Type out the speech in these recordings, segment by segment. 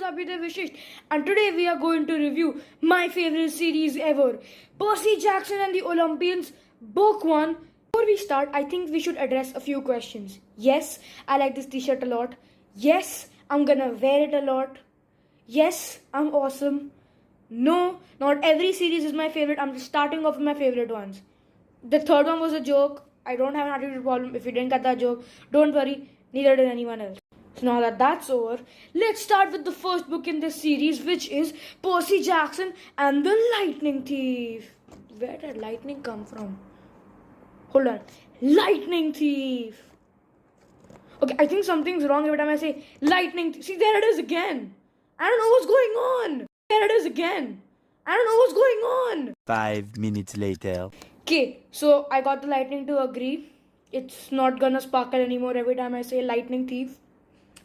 Abhida Vishish, and today we are going to review my favorite series ever, Percy Jackson and the Olympians, Book 1. Before we start, I think we should address a few questions. Yes, I like this t-shirt a lot. Yes, I'm gonna wear it a lot. Yes, I'm awesome. No, not every series is my favorite. I'm just starting off with my favorite ones. The third one was a joke. I don't have an attitude problem. If you didn't get that joke, don't worry, neither did anyone else. So now that that's over, let's start with the first book in this series, which is Percy Jackson and the Lightning Thief. Where did lightning come from? Hold on. Lightning Thief. Okay, I think something's wrong every time I say lightning thief. See, there it is again. I don't know what's going on. There it is again. I don't know what's going on. 5 minutes later. Okay, so I got the lightning to agree. It's not gonna sparkle anymore every time I say lightning thief.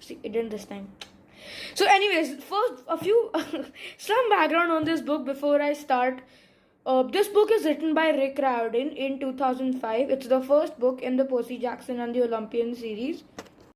See, it didn't this time. So anyways, first a few some background on this book before I start. This book is written by Rick Riordan in 2005. It's the first book in the Percy Jackson and the Olympian series.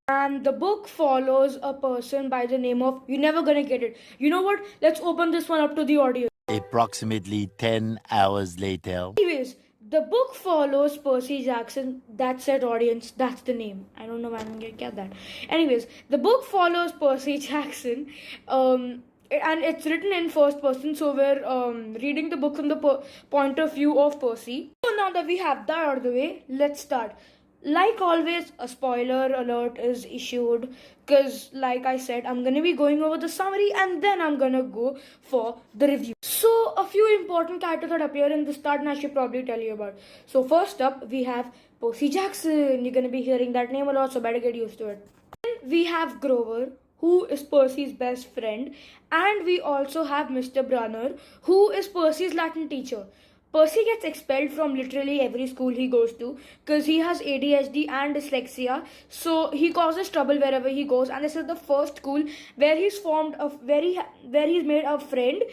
And the book follows a person by the name of... You're never gonna get it. You know what? Let's open this one up to the audience. Approximately 10 hours later. Anyways, the book follows Percy Jackson. That's it, audience. That's the name. I don't know why I'm gonna get that. Anyways, the book follows Percy Jackson. And it's written in first person, so we're reading the book from the point of view of Percy. So now that we have that out of the way, let's start. Like always, a spoiler alert is issued because, like I said, I'm going to be going over the summary and then I'm going to go for the review. So, a few important characters that appear in the start and I should probably tell you about. So, first up, we have Percy Jackson. You're going to be hearing that name a lot, so better get used to it. Then we have Grover, who is Percy's best friend, and we also have Mr. Brunner, who is Percy's Latin teacher. Percy gets expelled from literally every school he goes to because he has ADHD and dyslexia, so he causes trouble wherever he goes. And this is the first school where he's made a friend,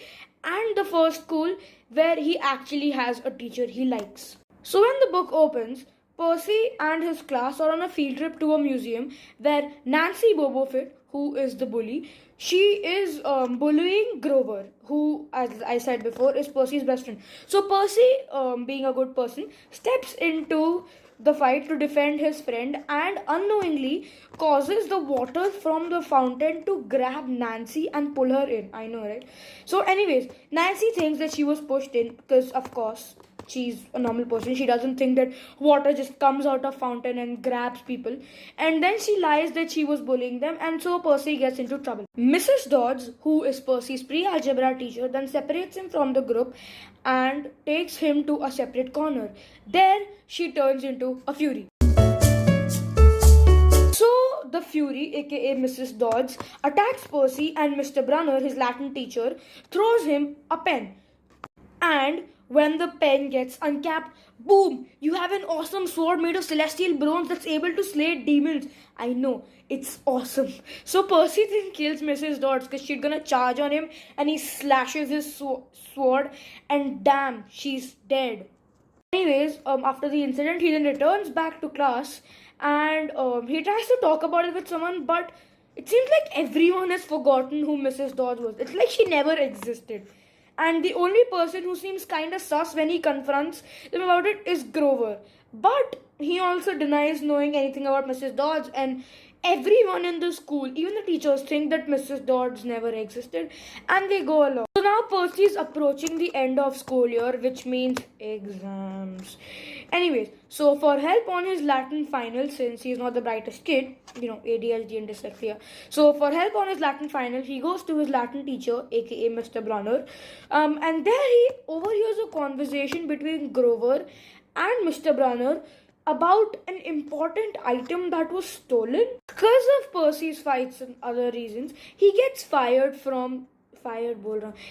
and the first school where he actually has a teacher he likes. So when the book opens, Percy and his class are on a field trip to a museum where Nancy Bobofit, who is the bully, she is bullying Grover, who, as I said before, is Percy's best friend. So Percy, being a good person, steps into the fight to defend his friend and unknowingly causes the water from the fountain to grab Nancy and pull her in. I know, right? So anyways, Nancy thinks that she was pushed in because, of course, she's a normal person. She doesn't think that water just comes out of fountain and grabs people. And then she lies that she was bullying them, and so Percy gets into trouble. Mrs. Dodds, who is Percy's pre-algebra teacher, then separates him from the group and takes him to a separate corner. There, she turns into a Fury. So, the Fury, aka Mrs. Dodds, attacks Percy, and Mr. Brunner, his Latin teacher, throws him a pen. And when the pen gets uncapped, boom! You have an awesome sword made of celestial bronze that's able to slay demons. I know, it's awesome. So Percy then kills Mrs. Dodds because she's gonna charge on him, and he slashes his sword, and damn, she's dead. Anyways, after the incident, he then returns back to class, and he tries to talk about it with someone, but it seems like everyone has forgotten who Mrs. Dodds was. It's like she never existed. And the only person who seems kind of sus when he confronts them about it is Grover. But he also denies knowing anything about Mrs. Dodds, and everyone in the school, even the teachers, think that Mrs. Dodds never existed, and they go along. So now Percy is approaching the end of school year, which means exams. Anyways, so for help on his Latin final, since he's not the brightest kid, ADHD and dyslexia. So for help on his Latin final, he goes to his Latin teacher, aka Mr. Brunner, and there he overhears a conversation between Grover and Mr. Brunner about an important item that was stolen. Because of Percy's fights and other reasons, he gets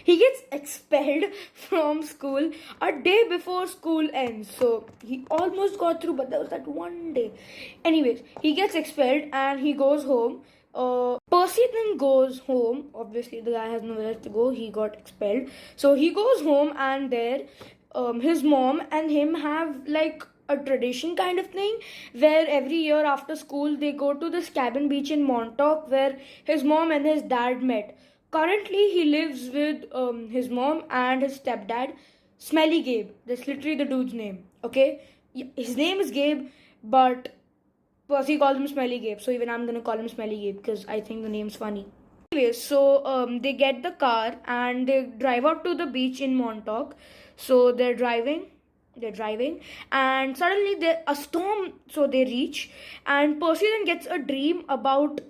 he gets expelled from school a day before school ends. So he almost got through, but there was that one day. Anyways, he gets expelled and he goes home. Percy then goes home. Obviously, the guy has nowhere else to go. He got expelled. So he goes home, and there his mom and him have like a tradition kind of thing where every year after school they go to this cabin beach in Montauk where his mom and his dad met. Currently, he lives with his mom and his stepdad, Smelly Gabe. That's literally the dude's name. Okay, his name is Gabe, but Percy calls him Smelly Gabe. So even I'm gonna call him Smelly Gabe because I think the name's funny. Anyways, so they get the car and they drive out to the beach in Montauk. So they're driving, and suddenly there a storm. So they reach, and Percy then gets a dream about.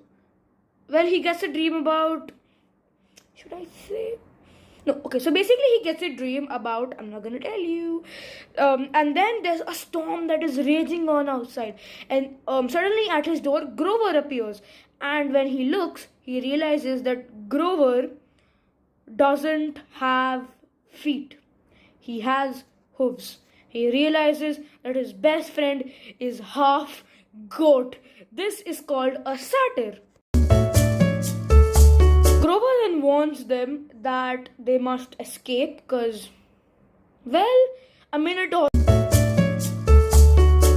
Well, he gets a dream about. Should I say? No, okay, so basically he gets a dream about, I'm not gonna tell you. And then there's a storm that is raging on outside. And suddenly at his door, Grover appears. And when he looks, he realizes that Grover doesn't have feet, he has hooves. He realizes that his best friend is half goat. This is called a satyr. Grover then warns them that they must escape because, well, a minotaur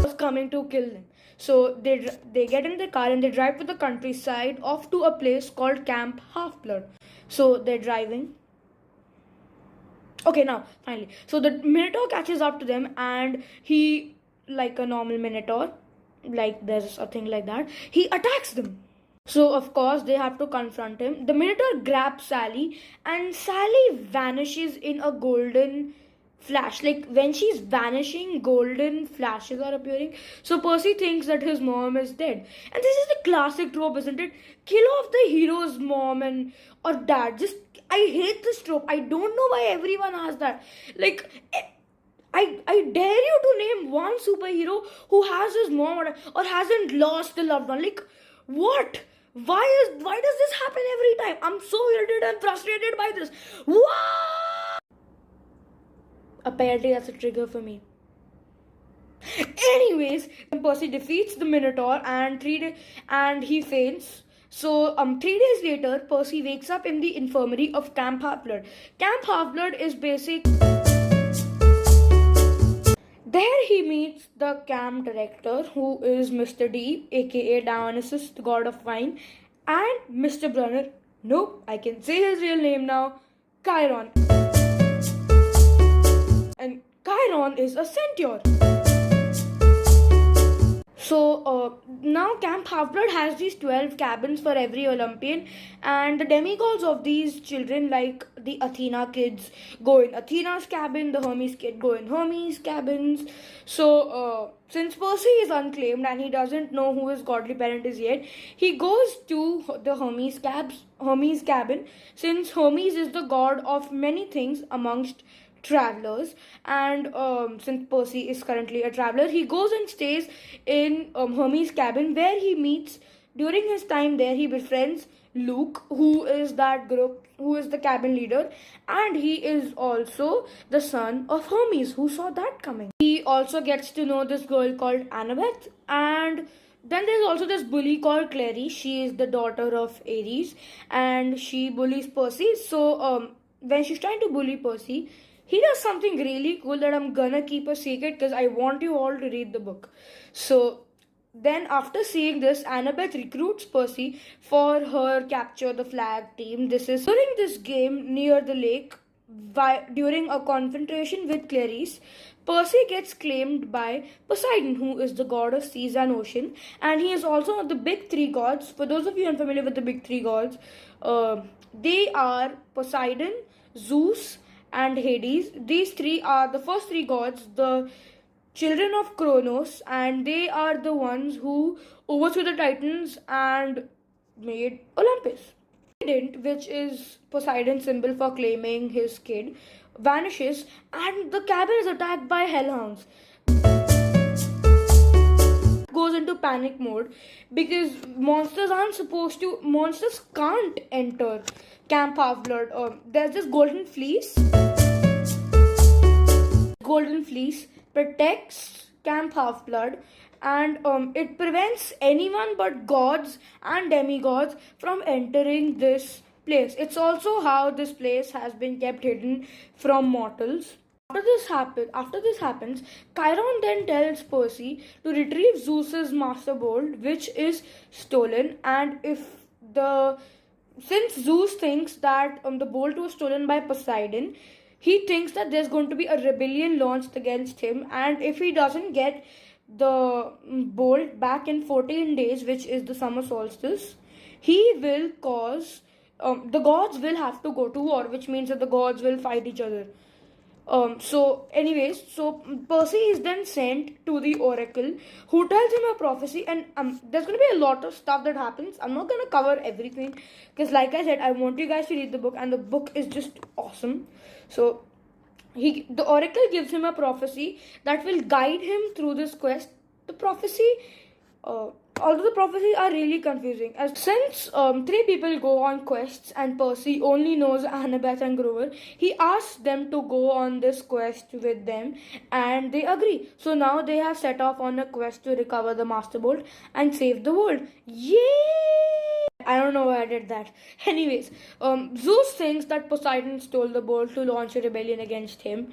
was coming to kill them. So they get in the car and they drive to the countryside off to a place called Camp Half-Blood. So they're driving. Okay, now, finally. So the minotaur catches up to them and he, like a normal minotaur, like there's a thing like that, he attacks them. So, of course, they have to confront him. The Minotaur grabs Sally, and Sally vanishes in a golden flash. Like, when she's vanishing, golden flashes are appearing. So, Percy thinks that his mom is dead. And this is the classic trope, isn't it? Kill off the hero's mom and or dad. I hate this trope. I don't know why everyone has that. Like, I dare you to name one superhero who has his mom or hasn't lost a loved one. Like, what? Why does this happen every time? I'm so irritated and frustrated by this. What? Apparently that's a trigger for me. Anyways, Percy defeats the Minotaur and he faints. So 3 days later, Percy wakes up in the infirmary of Camp Half-Blood. Camp Half-Blood is basic. There he meets the camp director, who is Mr. D, aka Dionysus, the god of wine, and Mr. Brunner. Nope, I can say his real name now, Chiron. And Chiron is a centaur. So now Camp Half-Blood has these 12 cabins for every Olympian, and the demigods of these children, like the Athena kids, go in Athena's cabin, the Hermes kid go in Hermes' cabins. So since Percy is unclaimed and he doesn't know who his godly parent is yet, he goes to the Hermes cabin, since Hermes is the god of many things amongst travelers, and since Percy is currently a traveler, he goes and stays in Hermes' cabin, where he meets. During his time there, he befriends Luke, who is the cabin leader, and he is also the son of Hermes, who saw that coming. He also gets to know this girl called Annabeth, and then there's also this bully called Clary. She is the daughter of Ares, and she bullies Percy. So when she's trying to bully Percy, he does something really cool that I'm gonna keep a secret because I want you all to read the book. So then after seeing this, Annabeth recruits Percy for her capture the flag team. This is during this game near the lake. During a confrontation with Clarice, Percy gets claimed by Poseidon, who is the god of seas and ocean, and he is also the big three gods. For those of you unfamiliar with the big three gods, they are Poseidon, Zeus, and Hades. These three are the first three gods, the children of Kronos, and they are the ones who overthrew the Titans and made Olympus. Trident, which is Poseidon's symbol for claiming his kid, vanishes and the cabin is attacked by hellhounds. Goes into panic mode because monsters can't enter Camp Half-Blood. There's this golden fleece protects Camp Half-Blood, and it prevents anyone but gods and demigods from entering this place. It's also how this place has been kept hidden from mortals. After this happens, Chiron then tells Percy to retrieve Zeus's master bolt, which is stolen, and if the since Zeus thinks that the bolt was stolen by Poseidon, he thinks that there's going to be a rebellion launched against him, and if he doesn't get the bolt back in 14 days, which is the summer solstice, he will cause the gods will have to go to war, which means that the gods will fight each other. So Percy is then sent to the oracle, who tells him a prophecy, and there's going to be a lot of stuff that happens. I'm not going to cover everything because, like I said, I want you guys to read the book, and the book is just awesome. So the oracle gives him a prophecy that will guide him through this quest. The prophecy, uh, although the prophecies are really confusing, as since three people go on quests and Percy only knows Annabeth and Grover, he asks them to go on this quest with them, and they agree. So now they have set off on a quest to recover the Master Bolt and save the world. Yay! I don't know why I did that. Anyways, Zeus thinks that Poseidon stole the bolt to launch a rebellion against him.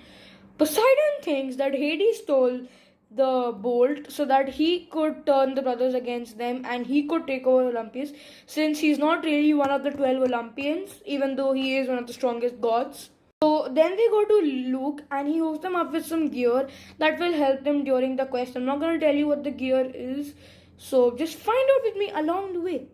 Poseidon thinks that Hades stole the bolt so that he could turn the brothers against them and he could take over Olympus, since he's not really one of the 12 Olympians, even though he is one of the strongest gods. So then they go to Luke and he hooks them up with some gear that will help them during the quest. I'm not going to tell you what the gear is, so just find out with me along the way.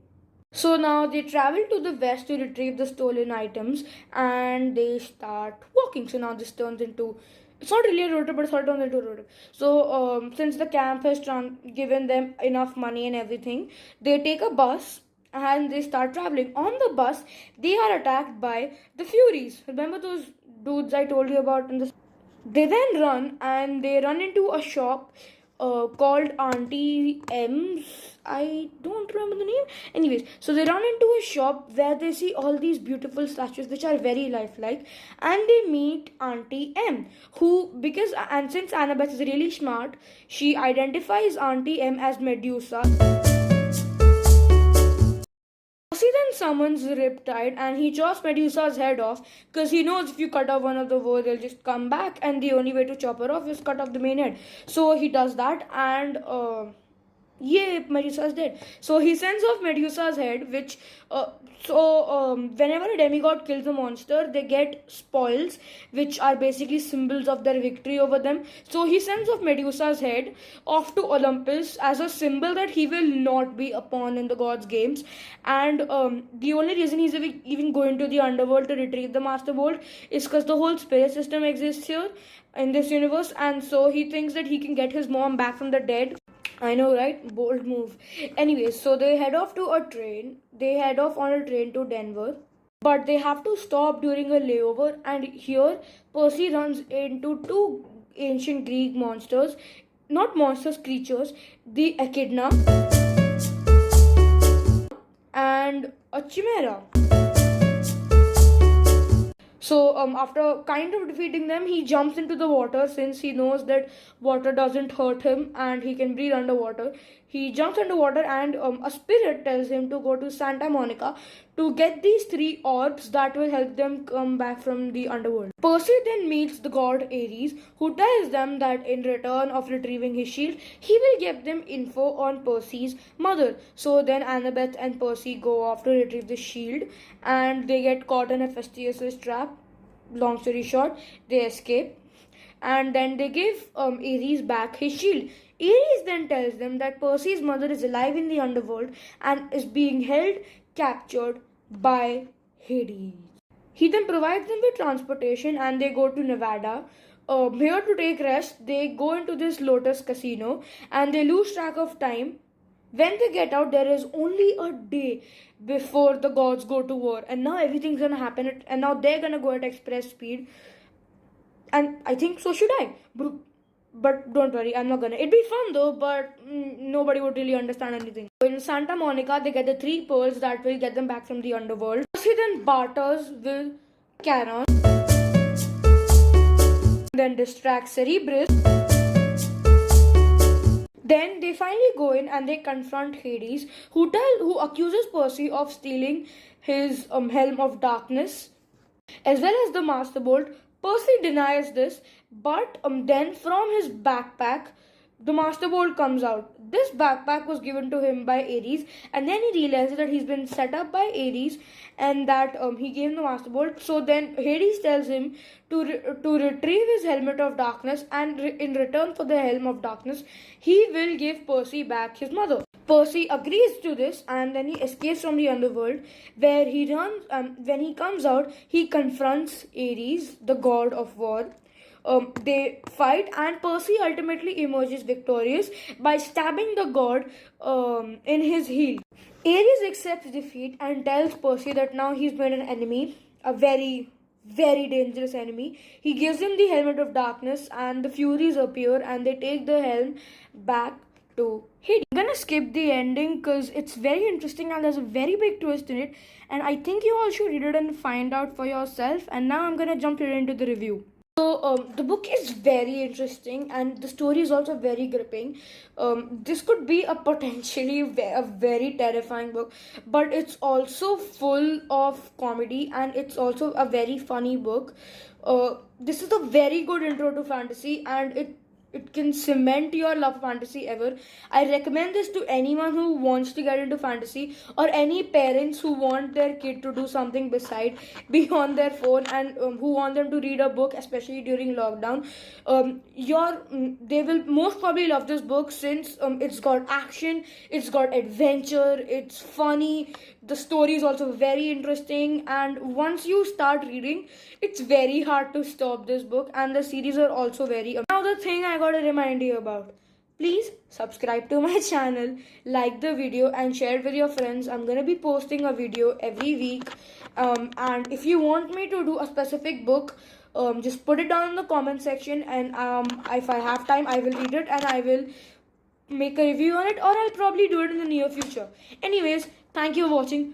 So now they travel to the west to retrieve the stolen items and they start walking. So now this turns into, it's not really a road trip, but it sort of turns into a road trip. So since the camp has given them enough money and everything, they take a bus and they start traveling. On the bus, they are attacked by the Furies. Remember those dudes I told you about in the. They then run and they run into a shop called Auntie M's. I don't remember the name. Anyways, so they run into a shop where they see all these beautiful statues which are very lifelike, and they meet Auntie M, who, because, and since Annabeth is really smart, she identifies Auntie M as Medusa. Percy then summons Riptide and he chops Medusa's head off because he knows if you cut off one of the bow, they'll just come back, and the only way to chop her off is cut off the main head. So he does that, and Medusa's dead. So he sends off Medusa's head, which whenever a demigod kills a monster, they get spoils, which are basically symbols of their victory over them. So he sends off Medusa's head off to Olympus as a symbol that he will not be a pawn in the gods' games. And the only reason he's even going to the underworld to retrieve the Master Bolt is because the whole spirit system exists here in this universe, and so he thinks that he can get his mom back from the dead. I know, right? Bold move. Anyways, so they head off to a train. They head off on a train to Denver. But they have to stop during a layover, and here Percy runs into two ancient Greek monsters. Not monsters, creatures. The Echidna and a Chimera. So after kind of defeating them, he jumps into the water since he knows that water doesn't hurt him and he can breathe underwater. He jumps underwater and a spirit tells him to go to Santa Monica to get these three orbs that will help them come back from the underworld. Percy then meets the god Ares, who tells them that in return of retrieving his shield, he will give them info on Percy's mother. So then Annabeth and Percy go off to retrieve the shield, and they get caught in Hephaestus's trap. Long story short, they escape, and then they give Ares back his shield. Ares then tells them that Percy's mother is alive in the underworld and is being held captured by Hades. He then provides them with transportation and they go to Nevada. Here to take rest, they go into this Lotus casino and they lose track of time. When they get out, there is only a day before the gods go to war, and now everything's gonna happen, and now they're gonna go at express speed. And I think so should I. But don't worry, I'm not gonna. It'd be fun though, but nobody would really understand anything. In Santa Monica, they get the three pearls that will get them back from the underworld. Percy then barters with Charon, then distracts Cerebrus. Then they finally go in and they confront Hades, who accuses Percy of stealing his helm of darkness, as well as the Master Bolt. Percy denies this, but then from his backpack, the Master Bolt comes out. This backpack was given to him by Ares, and then he realizes that he's been set up by Ares, and that he gave him the Master Bolt. So then Hades tells him to retrieve his helmet of darkness, and in return for the helm of darkness, he will give Percy back his mother. Percy agrees to this, and then he escapes from the underworld, where he runs. When he comes out, he confronts Ares, the god of war. They fight, and Percy ultimately emerges victorious by stabbing the god in his heel. Ares accepts defeat and tells Percy that now he's made an enemy, a very, very dangerous enemy. He gives him the helmet of darkness, and the Furies appear, and they take the helm back to Hades. I'm gonna skip the ending because it's very interesting and there's a very big twist in it, and I think you all should read it and find out for yourself. And now I'm gonna jump right into the review. So the book is very interesting and the story is also very gripping. This could be a potentially a very terrifying book, but it's also full of comedy and it's also a very funny book. This is a very good intro to fantasy, and it can cement your love for fantasy ever. I recommend this to anyone who wants to get into fantasy, or any parents who want their kid to do something beside beyond their phone, and who want them to read a book, especially during lockdown. They will most probably love this book, since it's got action, it's got adventure, it's funny. The story is also very interesting, and once you start reading, it's very hard to stop this book. And the series are also very now the thing I gotta remind you about: please subscribe to my channel, like the video, and share it with your friends. I'm gonna be posting a video every week, and if you want me to do a specific book, just put it down in the comment section, and if I have time, I will read it and I will make a review on it, or I'll probably do it in the near future. Anyways, thank you for watching.